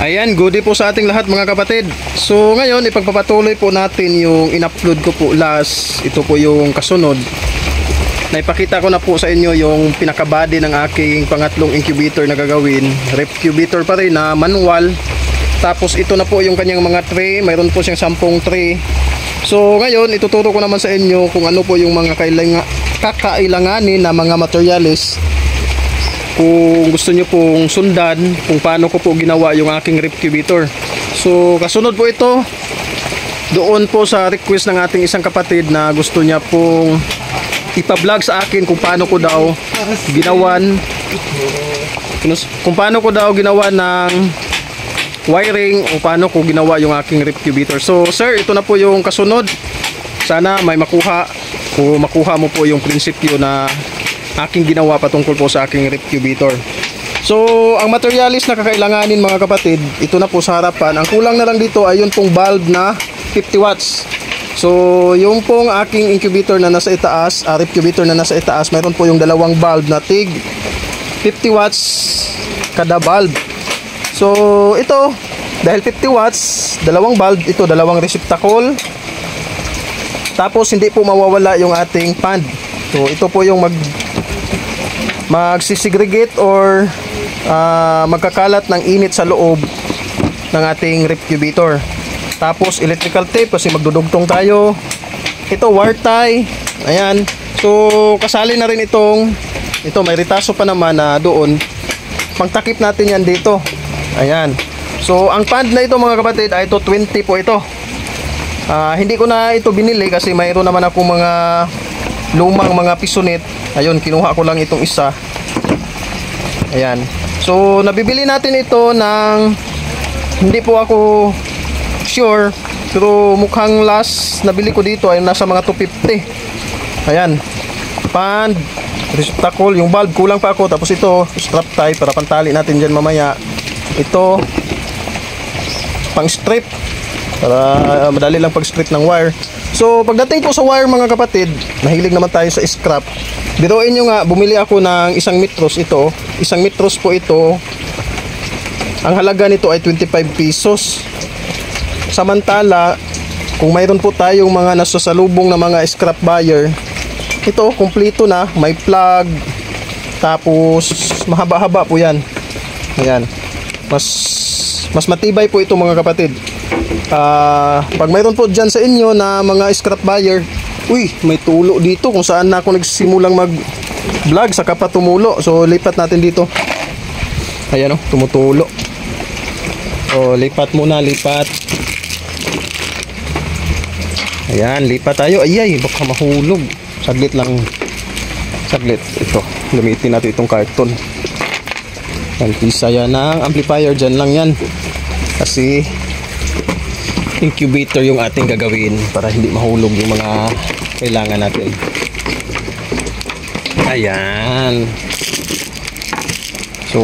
Ayan, goodie po sa ating lahat mga kapatid. So ngayon, ipagpapatuloy po natin yung in-upload ko po last. Ito po yung kasunod. Naipakita ko na po sa inyo yung pinakabody ng aking pangatlong incubator na gagawin. Recubator pa rin na manual. Tapos ito na po yung kanyang mga tray. Mayroon po siyang 10 tray. So ngayon, ituturo ko naman sa inyo kung ano po yung mga kakailanganin na mga materials. Kung gusto nyo pong sundan kung paano ko po ginawa yung aking recubator. So kasunod po ito doon po sa request ng ating isang kapatid na gusto niya pong ipa-vlog sa akin kung paano ko daw ginawan ng wiring o paano ko ginawa yung aking recubator. So sir, ito na po yung kasunod. Sana may makuha mo po yung prinsipyo na aking ginawa patungkol po sa aking recubator. So ang materialis na kakailanganin mga kapatid, ito na po sa harapan. Ang kulang na lang dito ay yung pong bulb na 50 watts. So yung pong aking incubator na nasa itaas, recubator na nasa itaas, mayroon po yung dalawang bulb na tig 50 watts kada bulb. So ito, dahil 50 watts, dalawang bulb, ito dalawang receptacle. Tapos hindi po mawawala yung ating fan. So ito po yung magsisegregate or magkakalat ng init sa loob ng ating recubator. Tapos electrical tape kasi magdudugtong tayo. Ito wire tie. Ayan. So kasali na rin ito may ritaso pa naman na doon. Pangtakip natin yan dito. Ayan. So ang pad na ito mga kapatid ay ito 20 po ito. Hindi ko na ito binili kasi mayroon naman ako mga lumang mga pisonit. Ayun, kinuha ko lang itong isa. Ayan. So nabibili natin ito ng, hindi po ako sure, pero mukhang last nabili ko dito ay nasa mga 250. Ayan. Pan, receptacle, yung bulb kulang pa ako. Tapos ito, strap tie para pantali natin dyan mamaya. Ito pang strip para madali lang pag strip ng wire. So pagdating po sa wire mga kapatid, nahilig naman tayo sa scrap. Biruin nyo nga, bumili ako ng 1 metros ito. 1 metros po ito. Ang halaga nito ay 25 pesos. Samantala, kung mayroon po tayong mga nasasalubong na mga scrap buyer, ito kumpleto na, may plug. Tapos mahaba-haba po yan. Ayan. Mas matibay po ito mga kapatid. Pag mayroon po dyan sa inyo na mga scrap buyer, uy, may tulo dito kung saan na ako nagsimulang mag vlog, saka pa tumulo. So lipat natin dito. Ayan o, tumutulo. O lipat muna, lipat. Ayan, lipat tayo. Ayay, baka mahulog. Saglit lang. Saglit. Ito, gamitin natin itong karton. Yan, pisa yan ng amplifier. Dyan lang yan. Kasi incubator yung ating gagawin para hindi mahulog yung mga kailangan natin. Ayan. So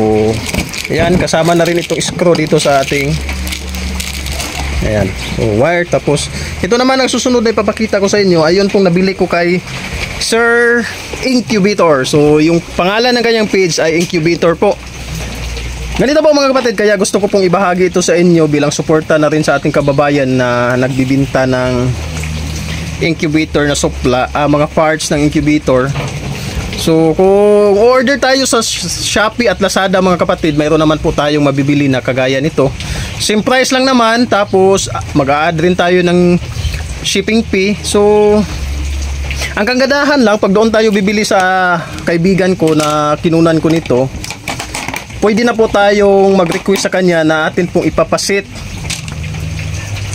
ayan, kasama na rin itong screw dito sa ating, ayan, so wire. Tapos ito naman ang susunod na ipapakita ko sa inyo. Ayun pong nabili ko kay Sir Incubator. So yung pangalan ng kanyang page ay Incubator po. Ganito po mga kapatid, kaya gusto ko pong ibahagi ito sa inyo bilang suporta na rin sa ating kababayan na nagbibinta ng incubator na supla, mga parts ng incubator. So kung order tayo sa Shopee at Lazada mga kapatid, mayroon naman po tayong mabibili na kagaya nito. Same price lang naman, tapos mag-a-add rin tayo ng shipping fee. So ang kagandahan lang, pag doon tayo bibili sa kaibigan ko na kinunan ko nito, pwede na po tayong mag-request sa kanya na atin pong ipapasit.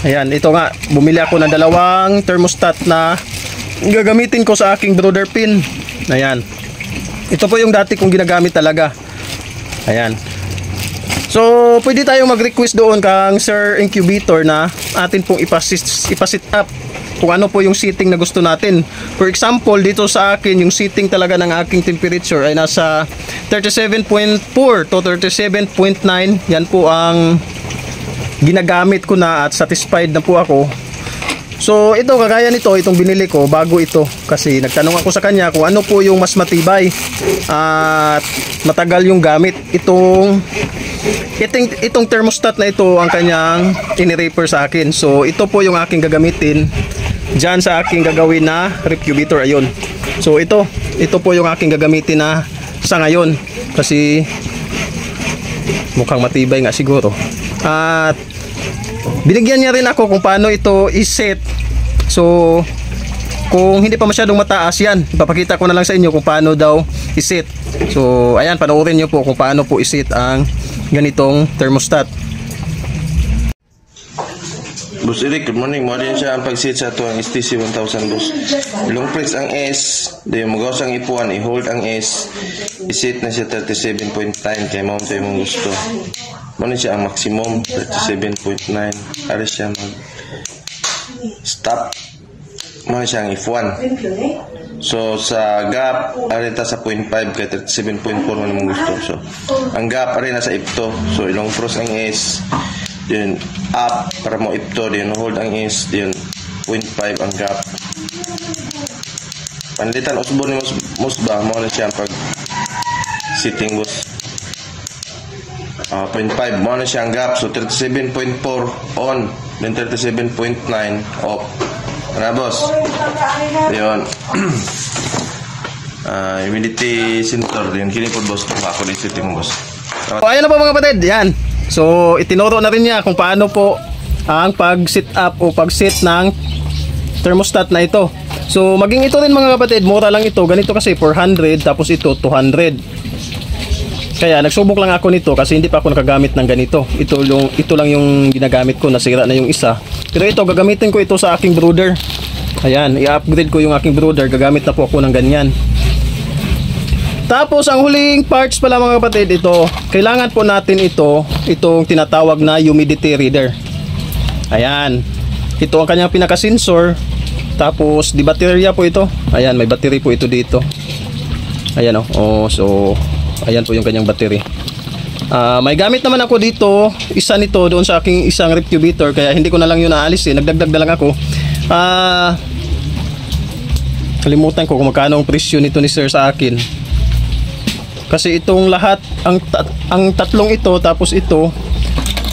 Ayan, ito nga, bumili ako ng 2 thermostat na gagamitin ko sa aking brother pin. Ayan, ito po yung dati kong ginagamit talaga. Ayan. So pwede tayong mag-request doon kang Sir Incubator na atin pong ipasit up kung ano po yung setting na gusto natin. For example, dito sa akin, yung setting talaga ng aking temperature ay nasa 37.4 to 37.9. Yan po ang ginagamit ko na at satisfied na po ako. So ito, kagaya nito, itong binili ko bago ito, kasi nagtanong ako sa kanya kung ano po yung mas matibay at matagal yung gamit. Itong thermostat na ito ang kanyang ini-repair sa akin. So ito po yung aking gagamitin dyan sa aking gagawin na recubitor. Ayun. So ito po yung aking gagamitin na sa ngayon, kasi mukhang matibay nga siguro. At binigyan niya rin ako kung paano ito i-set. So kung hindi pa masyadong mataas yan, ipapakita ko na lang sa inyo kung paano daw i-set. So ayan, panoorin nyo po kung paano po i-set ang ganitong thermostat. Boss Eric, good morning. Mo din siya ang pag-set sa ito ang STC 1000, boss. Long press ang S, di magawas ang ipuan, i-hold ang S, i-set na siya 37.9 kaya mount tayo mong gusto. Mo din siya ang maximum 37.9. Aris siya mag-stop. Mo din siya ang F1. So sa gap, arita sa 0.5 kaya 37.4 mo mong gusto. So ang gap arita sa F2. So ilong cross ang S, then up para mo ipto, then hold ang S, then 0.5 ang gap. Panlitan usbo ni musba mo na siya pag sitting, boss. 0.5 mo na siya ang gap. So 37.4 on, then 37.9 off. Ano, boss? Yun. Humidity sensor din kini po, boss. Kung ako din sitting, boss. So ayan na po mga kapatid, yan. So itinuro na rin niya kung paano po ang pag-set up o pag-set ng thermostat na ito. So maging ito rin mga kapatid, mura lang ito. Ganito kasi 400, tapos ito 200. Kaya nagsubok lang ako nito kasi hindi pa ako nakagamit ng ganito. Ito lang yung ginagamit ko, nasira na yung isa. Pero ito, gagamitin ko ito sa aking brooder. Ayan, i-upgrade ko yung aking brooder. Gagamit na po ako ng ganyan. Tapos ang huling parts pala mga kapatid, ito, kailangan po natin itong tinatawag na humidity reader. Ayan, ito ang kanyang pinaka-sensor. Tapos di baterya po ito. Ayan, may battery po ito dito. Ayan so ayan po yung kanyang battery. May gamit naman ako dito, isa nito doon sa aking isang recubitor, kaya hindi ko na lang yun naalis nagdagdag na lang ako. Kalimutan ko kung magkano ang presyo nito ni sir sa akin. Kasi itong lahat, ang tatlong ito, tapos ito,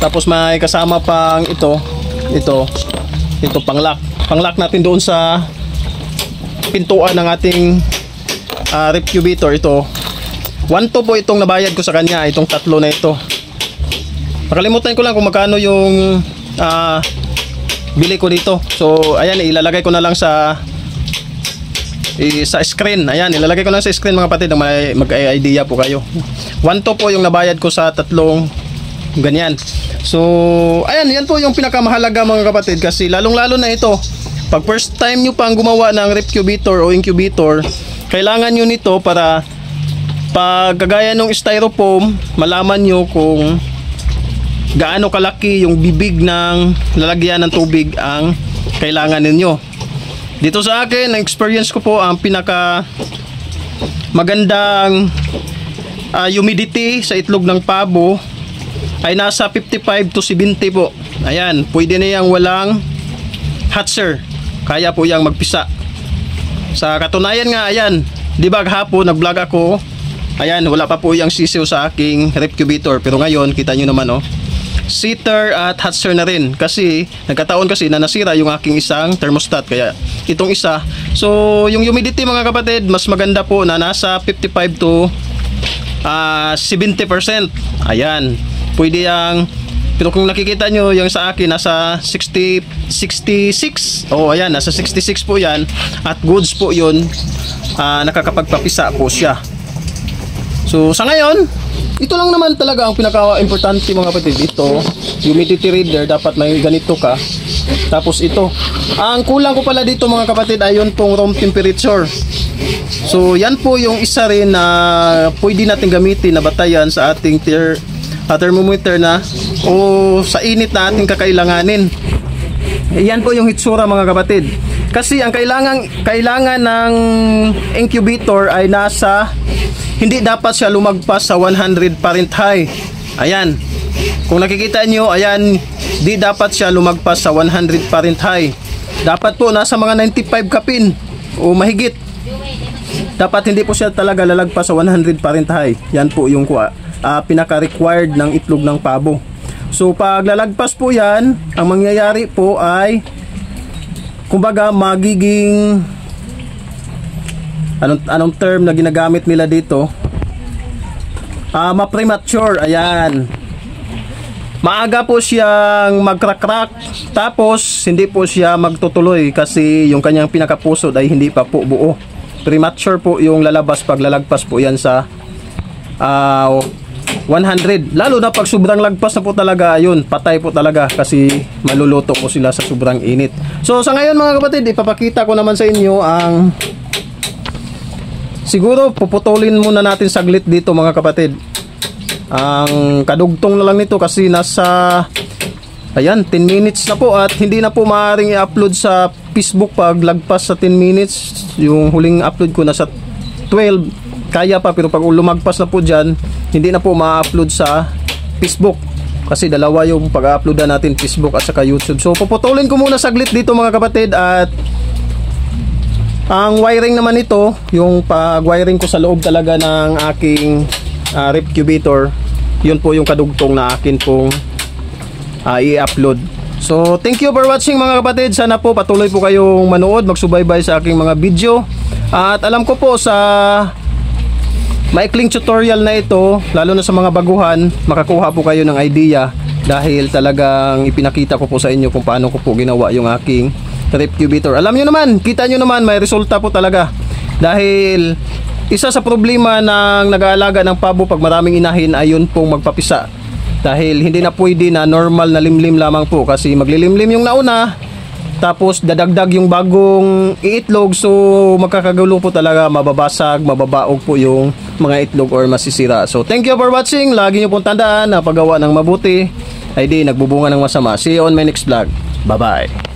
tapos may kasama pang ito panglock natin doon sa pintuan ng ating recubitor. Ito 1.2 po itong nabayad ko sa kanya, itong tatlo na ito. Nakalimutan ko lang kung magkano yung bili ko dito. So ayan, ilalagay ko na lang sa screen. Ayan, ilalagay ko lang sa screen mga kapatid, mag-idea po kayo. 1.2 po yung nabayad ko sa tatlong ganyan. So ayan, yan po yung pinakamahalaga mga kapatid, kasi lalong-lalo na ito, pag first time nyo pang gumawa ng recubitor o incubator, kailangan nyo nito para pag kagaya ng styrofoam, malaman nyo kung gaano kalaki yung bibig ng lalagyan ng tubig ang kailangan ninyo. Dito sa akin, ang experience ko po, ang pinaka magandang humidity sa itlog ng pabo ay nasa 55 to 70 po. Ayan, pwede na yang walang hatcher, kaya po yang magpisa. Sa katunayan nga, ayan, di ba hapon nag-vlog ako, ayan, wala pa po yung sisiw sa aking recubitor, pero ngayon kita nyo naman seater at hatcher na rin, kasi nagkataon kasi na nasira yung aking isang thermostat, kaya itong isa. So yung humidity mga kapatid, mas maganda po na nasa 55 to 70%. Ayan, pwede yang, pero kung nakikita nyo yung sa akin nasa 66. Ayan, nasa 66 po yan, at goods po yun. Nakakapagpapisa po siya. So sa ngayon, ito lang naman talaga ang pinaka-importante mga kapatid. Ito, humidity reader, dapat may ganito ka. Tapos ito, ang kulang ko pala dito mga kapatid ay yun pong room temperature. So yan po yung isa rin na pwede natin gamitin na batayan sa ating thermometer na o sa init na ating kakailanganin. Yan po yung hitsura mga kapatid. Kasi ang kailangan ng incubator ay nasa, hindi dapat siya lumagpas sa 100 Fahrenheit. Ayan, kung nakikita nyo, ayan, di dapat siya lumagpas sa 100 Fahrenheit. dapat po nasa mga 95 kapin o mahigit. Dapat hindi po siya talaga lalagpas sa 100 Fahrenheit. Yan po yung pinaka-required ng itlog ng pabo. So pag lalagpas po yan, ang mangyayari po ay kumbaga magiging anong term na ginagamit nila dito? Ma-premature. Ayan. Maaga po siyang magkrakrak, tapos hindi po siya magtutuloy kasi yung kanyang pinakapusod ay hindi pa po buo. Premature po yung lalabas pag lalagpas po yan sa 100. Lalo na pag sobrang lagpas na po talaga, yun, patay po talaga kasi maluluto po sila sa sobrang init. So sa ngayon mga kapatid, ipapakita ko naman sa inyo ang, siguro puputulin muna natin saglit dito mga kapatid. Ang kadugtong na lang nito kasi nasa, ayan, 10 minutes na po at hindi na po maaaring i-upload sa Facebook pag lagpas sa 10 minutes. Yung huling upload ko nasa 12, kaya pa, pero pag lumagpas na po dyan, hindi na po ma-upload sa Facebook kasi dalawa yung pag-uploadan natin, Facebook at saka YouTube. So puputulin ko muna saglit dito mga kapatid, at ang wiring naman ito, yung pag-wiring ko sa loob talaga ng aking rep cubator, yun po yung kadugtong na akin pong i-upload. So thank you for watching mga kapatid. Sana po patuloy po kayong manood, magsubaybay sa aking mga video. At alam ko po sa maikling tutorial na ito, lalo na sa mga baguhan, makakuha po kayo ng idea dahil talagang ipinakita ko po sa inyo kung paano ko po ginawa yung aking rep cubator. Alam nyo naman, kita nyo naman, may resulta po talaga. Dahil isa sa problema ng nag-aalaga ng pabo pag maraming inahin ay yun pong magpapisa. Dahil hindi na pwede na normal na limlim lamang po kasi maglilimlim yung nauna, tapos dadagdag yung bagong iitlog, so magkakagulo po talaga, mababasag, mababaog po yung mga itlog or masisira. So thank you for watching. Lagi nyo pong tandaan na paggawa ng mabuti ay di nagbubunga ng masama. See you on my next vlog. Bye bye.